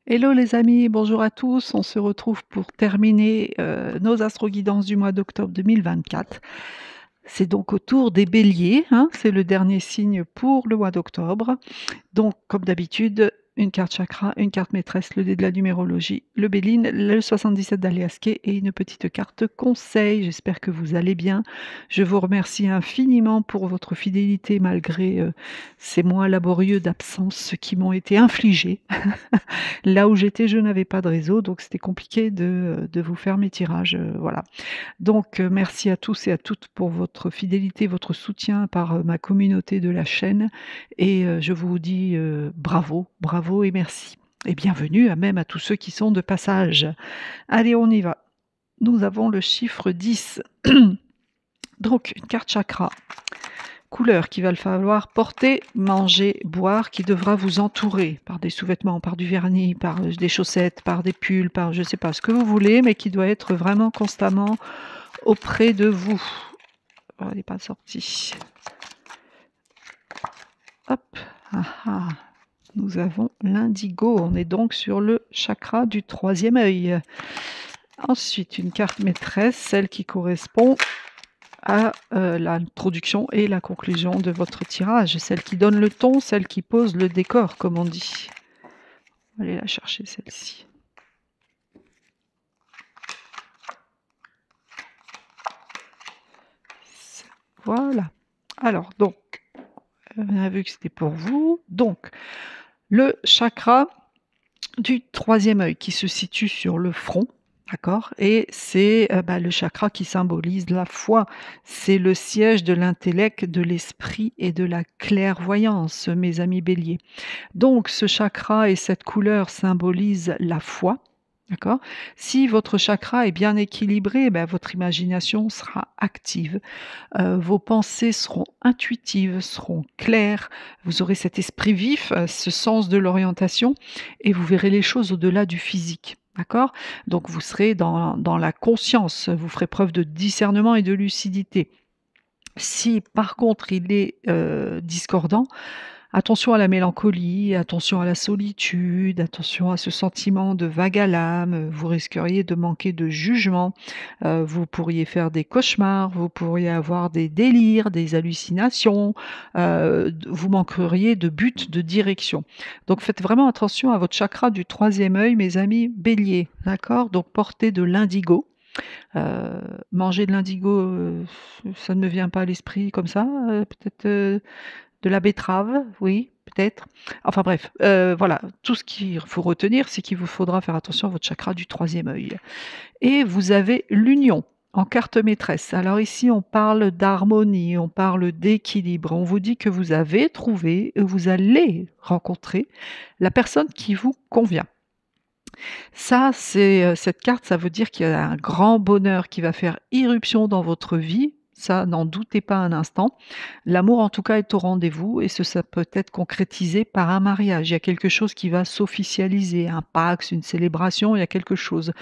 Hello les amis, bonjour à tous. On se retrouve pour terminer nos astro-guidances du mois d'octobre 2024. C'est donc au tour des béliers, hein, c'est le dernier signe pour le mois d'octobre. Donc, comme d'habitude, une carte chakra, une carte maîtresse, le dé de la numérologie, le Béline, le 77 d'Aliasqué et une petite carte conseil. J'espère que vous allez bien. Je vous remercie infiniment pour votre fidélité malgré ces mois laborieux d'absence qui m'ont été infligés. Là où j'étais, je n'avais pas de réseau, donc c'était compliqué de vous faire mes tirages, voilà. Donc, merci à tous et à toutes pour votre fidélité, votre soutien par, ma communauté de la chaîne et je vous dis, bravo, bravo et merci et bienvenue à même à tous ceux qui sont de passage. Allez, on y va. Nous avons le chiffre 10. Donc une carte chakra. Couleur qu'il va falloir porter, manger, boire, qui devra vous entourer par des sous-vêtements, par du vernis, par des chaussettes, par des pulls, par je ne sais pas ce que vous voulez, mais qui doit être vraiment constamment auprès de vous. Oh, elle n'est pas sortie. Hop, ah, ah. Nous avons l'indigo. On est donc sur le chakra du troisième œil. Ensuite, une carte maîtresse, celle qui correspond à l'introduction et la conclusion de votre tirage, celle qui donne le ton, celle qui pose le décor, comme on dit. On va aller la chercher, celle-ci. Voilà. Alors, donc, on a vu que c'était pour vous. Donc, le chakra du troisième œil qui se situe sur le front. D'accord. Et c'est le chakra qui symbolise la foi. C'est le siège de l'intellect, de l'esprit et de la clairvoyance, mes amis béliers. Donc ce chakra et cette couleur symbolisent la foi. D'accord. Si votre chakra est bien équilibré, votre imagination sera active. Vos pensées seront intuitives, seront claires. Vous aurez cet esprit vif, ce sens de l'orientation et vous verrez les choses au-delà du physique. D'accord. Donc vous serez dans la conscience, vous ferez preuve de discernement et de lucidité. Si par contre il est discordant, attention à la mélancolie, attention à la solitude, attention à ce sentiment de vague à l'âme, vous risqueriez de manquer de jugement, vous pourriez faire des cauchemars, vous pourriez avoir des délires, des hallucinations, vous manqueriez de but, de direction. Donc faites vraiment attention à votre chakra du troisième œil, mes amis béliers, d'accord? Donc portez de l'indigo. Manger de l'indigo, ça ne me vient pas à l'esprit comme ça, peut-être, de la betterave, oui, peut-être. Enfin bref, voilà, tout ce qu'il faut retenir, c'est qu'il vous faudra faire attention à votre chakra du troisième œil. Et vous avez l'union en carte maîtresse. Alors ici, on parle d'harmonie, on parle d'équilibre. On vous dit que vous avez trouvé, vous allez rencontrer la personne qui vous convient. Ça, c'est, cette carte, ça veut dire qu'il y a un grand bonheur qui va faire irruption dans votre vie. Ça, n'en doutez pas un instant. L'amour, en tout cas, est au rendez-vous et ça peut être concrétisé par un mariage. Il y a quelque chose qui va s'officialiser, un Pacs, une célébration, il y a quelque chose.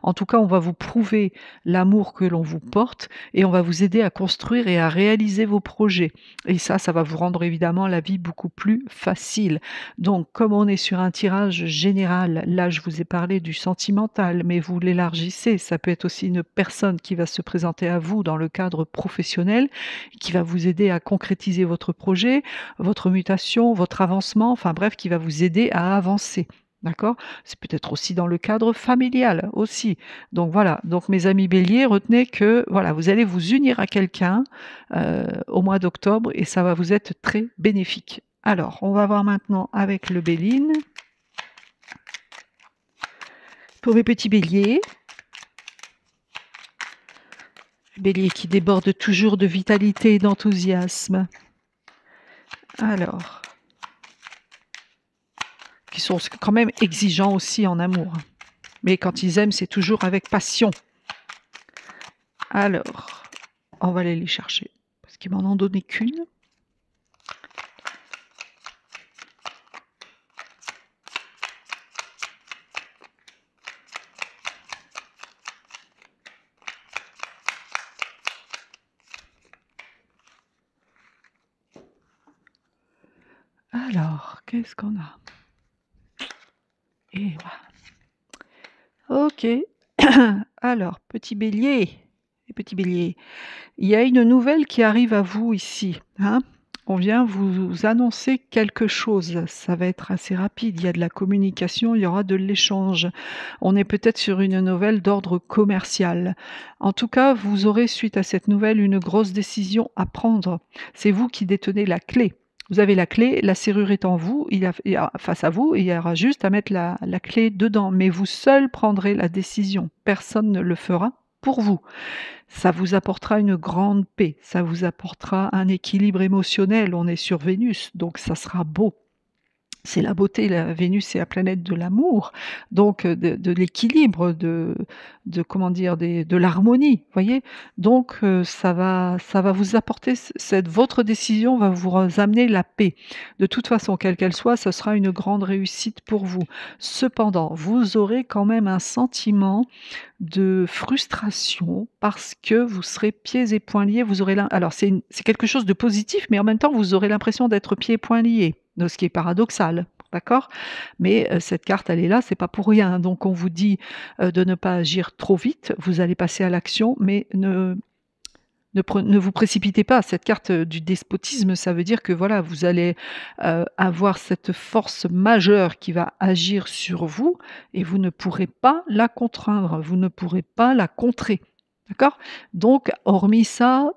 En tout cas, on va vous prouver l'amour que l'on vous porte et on va vous aider à construire et à réaliser vos projets. Et ça va vous rendre évidemment la vie beaucoup plus facile. Donc, comme on est sur un tirage général, là, je vous ai parlé du sentimental, mais vous l'élargissez. Ça peut être aussi une personne qui va se présenter à vous dans le cadre professionnel, qui va vous aider à concrétiser votre projet, votre mutation, votre avancement, enfin bref, qui va vous aider à avancer. D'accord? C'est peut-être aussi dans le cadre familial aussi. Donc voilà, donc mes amis béliers, retenez que voilà, vous allez vous unir à quelqu'un au mois d'octobre et ça va vous être très bénéfique. Alors, on va voir maintenant avec le Béline. Pour mes petits béliers. Bélier qui déborde toujours de vitalité et d'enthousiasme. Alors, qui sont quand même exigeants aussi en amour. Mais quand ils aiment, c'est toujours avec passion. Alors, on va aller les chercher. Parce qu'ils m'en ont donné qu'une. Alors, qu'est-ce qu'on a? Et voilà. Ok. Alors, petit bélier, il y a une nouvelle qui arrive à vous ici, hein. On vient vous annoncer quelque chose. Ça va être assez rapide. Il y a de la communication, il y aura de l'échange. On est peut-être sur une nouvelle d'ordre commercial. En tout cas, vous aurez, suite à cette nouvelle, une grosse décision à prendre. C'est vous qui détenez la clé. Vous avez la clé, la serrure est en vous, face à vous, et il y aura juste à mettre la clé dedans. Mais vous seul prendrez la décision. Personne ne le fera pour vous. Ça vous apportera une grande paix, ça vous apportera un équilibre émotionnel. On est sur Vénus, donc ça sera beau. C'est la beauté, la Vénus, c'est la planète de l'amour, donc de l'équilibre, comment dire, de l'harmonie, voyez? Donc ça va vous apporter votre décision va vous amener la paix. De toute façon, quelle qu'elle soit, ce sera une grande réussite pour vous. Cependant, vous aurez quand même un sentiment de frustration parce que vous serez pieds et poings liés. Vous aurez alors c'est quelque chose de positif, mais en même temps, vous aurez l'impression d'être pieds et poings liés, donc ce qui est paradoxal, d'accord? Mais cette carte, elle est là, c'est pas pour rien. Donc on vous dit, de ne pas agir trop vite. Vous allez passer à l'action, mais ne vous précipitez pas. Cette carte du despotisme, ça veut dire que voilà, vous allez avoir cette force majeure qui va agir sur vous et vous ne pourrez pas la contraindre, vous ne pourrez pas la contrer. D'accord? Donc, hormis ça,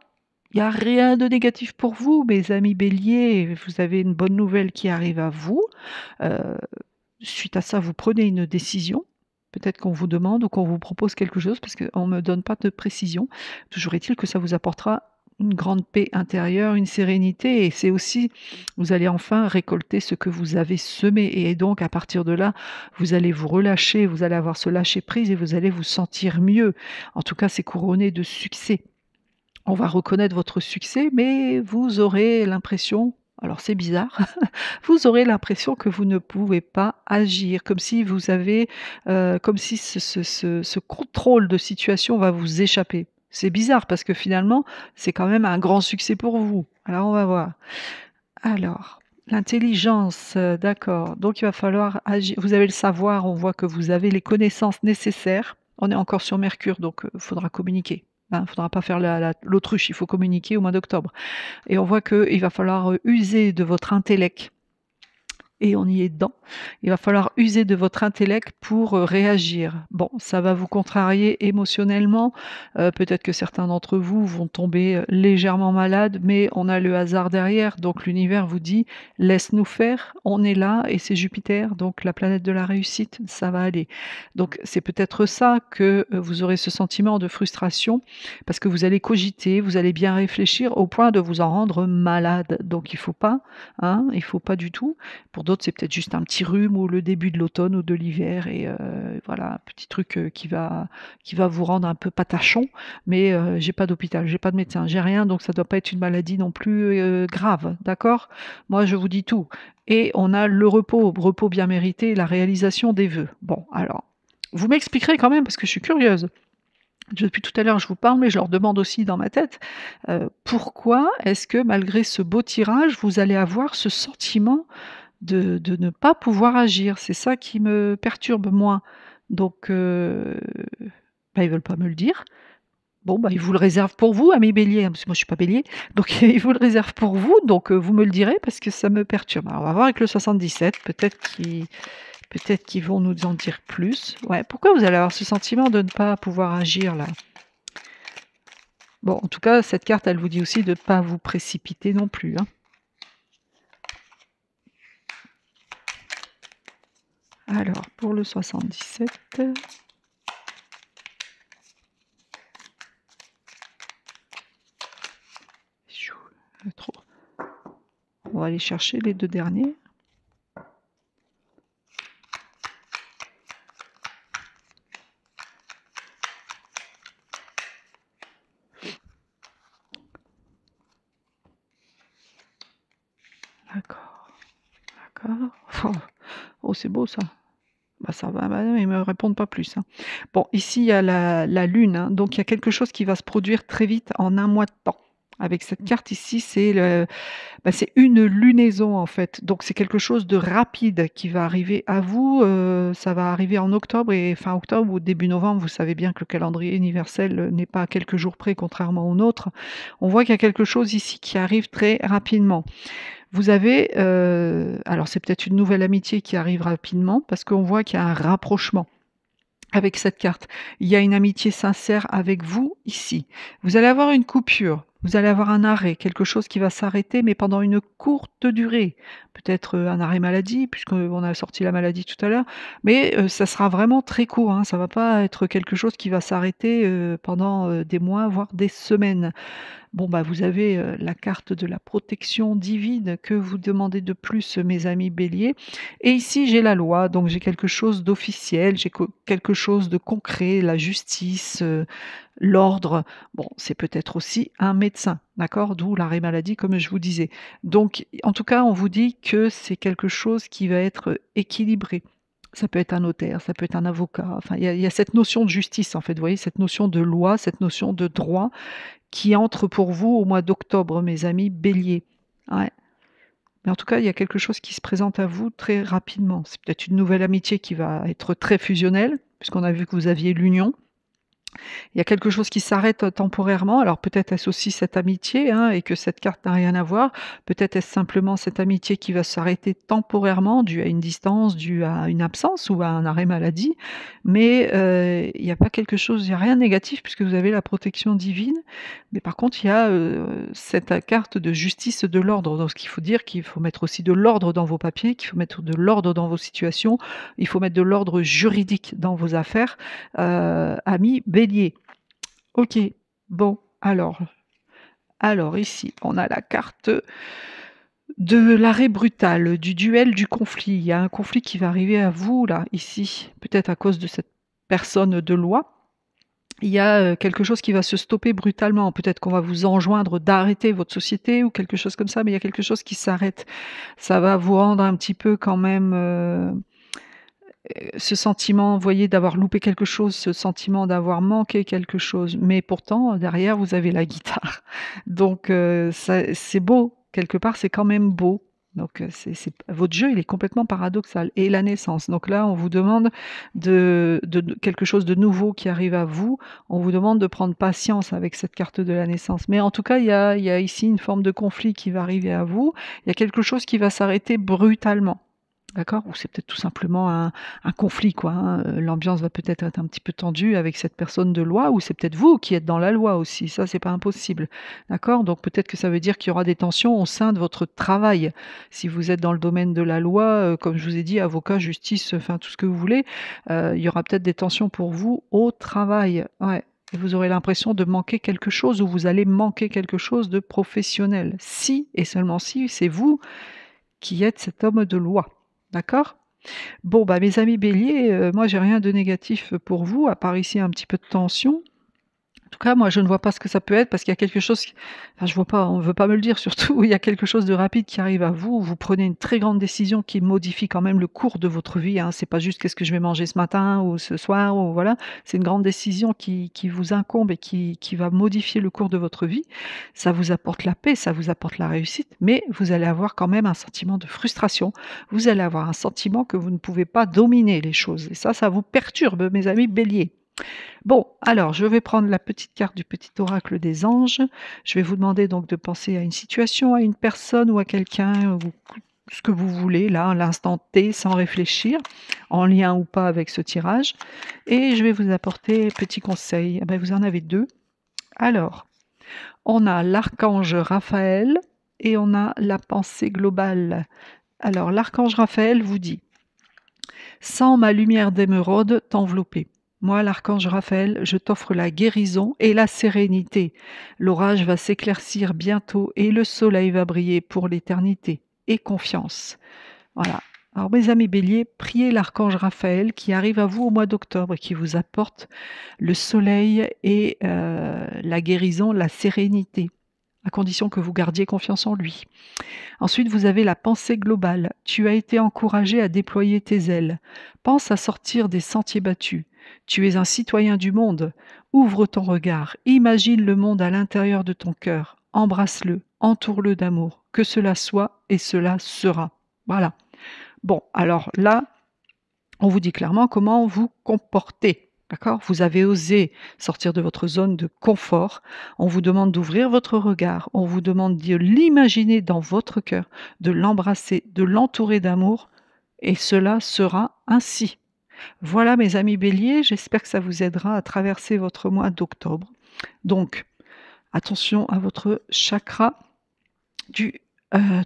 il n'y a rien de négatif pour vous, mes amis béliers. Vous avez une bonne nouvelle qui arrive à vous. Suite à ça, vous prenez une décision. Peut-être qu'on vous demande ou qu'on vous propose quelque chose parce qu'on ne me donne pas de précision. Toujours est-il que ça vous apportera une grande paix intérieure, une sérénité et c'est aussi, vous allez enfin récolter ce que vous avez semé et donc à partir de là, vous allez vous relâcher, vous allez avoir ce lâcher prise et vous allez vous sentir mieux. En tout cas, c'est couronné de succès. On va reconnaître votre succès, mais vous aurez l'impression, alors c'est bizarre, vous aurez l'impression que vous ne pouvez pas agir, comme si vous avez, comme si ce contrôle de situation va vous échapper. C'est bizarre parce que finalement, c'est quand même un grand succès pour vous. Alors on va voir. Alors, l'intelligence, d'accord, donc il va falloir agir. Vous avez le savoir, on voit que vous avez les connaissances nécessaires. On est encore sur Mercure, donc il faudra communiquer. Il ne faudra pas faire l'autruche, il faut communiquer au mois d'octobre. Et on voit qu'il va falloir user de votre intellect. Et on y est dedans. Il va falloir user de votre intellect pour réagir. Bon, ça va vous contrarier émotionnellement. Peut-être que certains d'entre vous vont tomber légèrement malades, mais on a le hasard derrière. Donc l'univers vous dit, laisse-nous faire, on est là, et c'est Jupiter, donc la planète de la réussite, ça va aller. Donc c'est peut-être ça que vous aurez ce sentiment de frustration, parce que vous allez cogiter, vous allez bien réfléchir au point de vous en rendre malade. Donc il faut pas, hein, il faut pas du tout. Pour d'autres, c'est peut-être juste un petit rhume ou le début de l'automne ou de l'hiver et voilà, un petit truc qui va vous rendre un peu patachon. Mais j'ai pas d'hôpital, j'ai pas de médecin, j'ai rien, donc ça doit pas être une maladie non plus grave, d'accord? Moi, je vous dis tout. Et on a le repos bien mérité, la réalisation des vœux. Bon, alors, vous m'expliquerez quand même parce que je suis curieuse. Depuis tout à l'heure, je vous parle, mais je leur demande aussi dans ma tête, pourquoi est-ce que malgré ce beau tirage, vous allez avoir ce sentiment de ne pas pouvoir agir? C'est ça qui me perturbe, moi. Donc, ils veulent pas me le dire. Bon, ils vous le réservent pour vous, amis bélier, hein, parce que moi je suis pas bélier, donc ils vous le réservent pour vous, donc vous me le direz parce que ça me perturbe. Alors on va voir avec le 77, peut-être qu'ils vont nous en dire plus. Ouais, pourquoi vous allez avoir ce sentiment de ne pas pouvoir agir là? Bon, en tout cas, cette carte, elle vous dit aussi de ne pas vous précipiter non plus, hein. Alors, pour le 77... Trop. On va aller chercher les deux derniers. D'accord. D'accord. Oh, c'est beau ça. Ça va, ils me répondent pas plus, hein. Bon, ici, il y a la lune, hein, donc il y a quelque chose qui va se produire très vite en un mois de temps. Avec cette carte ici, c'est une lunaison en fait, donc c'est quelque chose de rapide qui va arriver à vous, ça va arriver en octobre et fin octobre ou début novembre. Vous savez bien que le calendrier universel, n'est pas à quelques jours près contrairement aux nôtres. On voit qu'il y a quelque chose ici qui arrive très rapidement. Vous avez, alors c'est peut-être une nouvelle amitié qui arrive rapidement parce qu'on voit qu'il y a un rapprochement. Avec cette carte, il y a une amitié sincère avec vous ici. Vous allez avoir une coupure, vous allez avoir un arrêt, quelque chose qui va s'arrêter, mais pendant une courte durée. Peut-être un arrêt maladie, puisqu'on a sorti la maladie tout à l'heure, mais ça sera vraiment très court, hein. Ça va pas être quelque chose qui va s'arrêter pendant des mois, voire des semaines. Bon, bah, vous avez, la carte de la protection divine. Que vous demandez de plus, mes amis béliers? Et ici, j'ai la loi, donc j'ai quelque chose d'officiel, j'ai quelque chose de concret, la justice, l'ordre. Bon, c'est peut-être aussi un médecin, d'accord? D'où l'arrêt maladie, comme je vous disais. Donc, en tout cas, on vous dit que c'est quelque chose qui va être équilibré. Ça peut être un notaire, ça peut être un avocat, enfin, il y a cette notion de justice, en fait, vous voyez? Cette notion de loi, cette notion de droit qui entre pour vous au mois d'octobre, mes amis béliers. Ouais. Mais en tout cas, il y a quelque chose qui se présente à vous très rapidement. C'est peut-être une nouvelle amitié qui va être très fusionnelle, puisqu'on a vu que vous aviez l'union. Il y a quelque chose qui s'arrête, temporairement. Alors peut-être est-ce aussi cette amitié, hein, et que cette carte n'a rien à voir. Peut-être est-ce simplement cette amitié qui va s'arrêter temporairement, due à une distance, due à une absence ou à un arrêt maladie. Mais, il n'y a pas quelque chose, il n'y a rien de négatif puisque vous avez la protection divine. Mais par contre, il y a, cette, carte de justice, de l'ordre. Donc ce qu'il faut dire qu'il faut mettre aussi de l'ordre dans vos papiers, qu'il faut mettre de l'ordre dans vos situations, il faut mettre de l'ordre juridique dans vos affaires, amis bélier. OK, bon, alors ici, on a la carte de l'arrêt brutal, du duel, du conflit. Il y a un conflit qui va arriver à vous là, ici, peut-être à cause de cette personne de loi. Il y a, quelque chose qui va se stopper brutalement. Peut-être qu'on va vous enjoindre d'arrêter votre société ou quelque chose comme ça, mais il y a quelque chose qui s'arrête. Ça va vous rendre un petit peu quand même, ce sentiment, vous voyez, d'avoir loupé quelque chose, ce sentiment d'avoir manqué quelque chose, mais pourtant derrière vous avez la guitare. Donc ça c'est beau, quelque part c'est quand même beau. Donc c'est votre jeu il est complètement paradoxal et la naissance. Donc là on vous demande de quelque chose de nouveau qui arrive à vous, on vous demande de prendre patience avec cette carte de la naissance. Mais en tout cas il y a ici une forme de conflit qui va arriver à vous, il y a quelque chose qui va s'arrêter brutalement. D'accord? Ou c'est peut-être tout simplement un conflit quoi, hein, l'ambiance va peut-être être un petit peu tendue avec cette personne de loi ou c'est peut-être vous qui êtes dans la loi aussi, ça c'est pas impossible. D'accord? Donc peut-être que ça veut dire qu'il y aura des tensions au sein de votre travail. Si vous êtes dans le domaine de la loi, comme je vous ai dit, avocat, justice, enfin tout ce que vous voulez, il y aura peut-être des tensions pour vous au travail. Ouais. Et vous aurez l'impression de manquer quelque chose ou vous allez manquer quelque chose de professionnel. Si et seulement si c'est vous qui êtes cet homme de loi. D'accord? Bon, bah, mes amis béliers, moi j'ai rien de négatif pour vous, à part ici un petit peu de tension. En tout cas, moi, je ne vois pas ce que ça peut être parce qu'il y a quelque chose qui enfin, je vois pas, on ne veut pas me le dire surtout, il y a quelque chose de rapide qui arrive à vous, vous prenez une très grande décision qui modifie quand même le cours de votre vie, hein. C'est pas juste: «Qu'est-ce que je vais manger ce matin ou ce soir?» ou voilà. C'est une grande décision qui vous incombe et qui va modifier le cours de votre vie. Ça vous apporte la paix, ça vous apporte la réussite, mais vous allez avoir quand même un sentiment de frustration. Vous allez avoir un sentiment que vous ne pouvez pas dominer les choses et ça vous perturbe, mes amis béliers. Bon, alors je vais prendre la petite carte du petit oracle des anges. Je vais vous demander donc de penser à une situation, à une personne ou à quelqu'un ou ce que vous voulez là, à l'instant T, sans réfléchir, en lien ou pas avec ce tirage. Et je vais vous apporter petit conseil. Ah ben, vous en avez deux. Alors, on a l'archange Raphaël et on a la pensée globale. Alors, l'archange Raphaël vous dit: «Sans ma lumière d'émeraude t'envelopper. Moi, l'archange Raphaël, je t'offre la guérison et la sérénité. L'orage va s'éclaircir bientôt et le soleil va briller pour l'éternité. Et confiance.» Voilà. Alors mes amis béliers, priez l'archange Raphaël qui arrive à vous au mois d'octobre et qui vous apporte le soleil et la guérison, la sérénité, à condition que vous gardiez confiance en lui. Ensuite, vous avez la pensée globale. Tu as été encouragé à déployer tes ailes. Pense à sortir des sentiers battus. Tu es un citoyen du monde. Ouvre ton regard. Imagine le monde à l'intérieur de ton cœur. embrasse-le, entoure-le d'amour, que cela soit et cela sera. Voilà. Bon, alors là, on vous dit clairement comment vous comporter. D'accord? Vous avez osé sortir de votre zone de confort. On vous demande d'ouvrir votre regard. On vous demande de l'imaginer dans votre cœur, de l'embrasser, de l'entourer d'amour. Et cela sera ainsi. Voilà mes amis béliers, j'espère que ça vous aidera à traverser votre mois d'octobre. Donc, attention à votre chakra du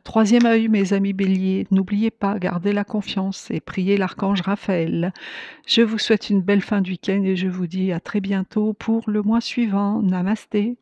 troisième œil, mes amis béliers. N'oubliez pas, gardez la confiance et priez l'archange Raphaël. Je vous souhaite une belle fin de week-end et je vous dis à très bientôt pour le mois suivant. Namasté.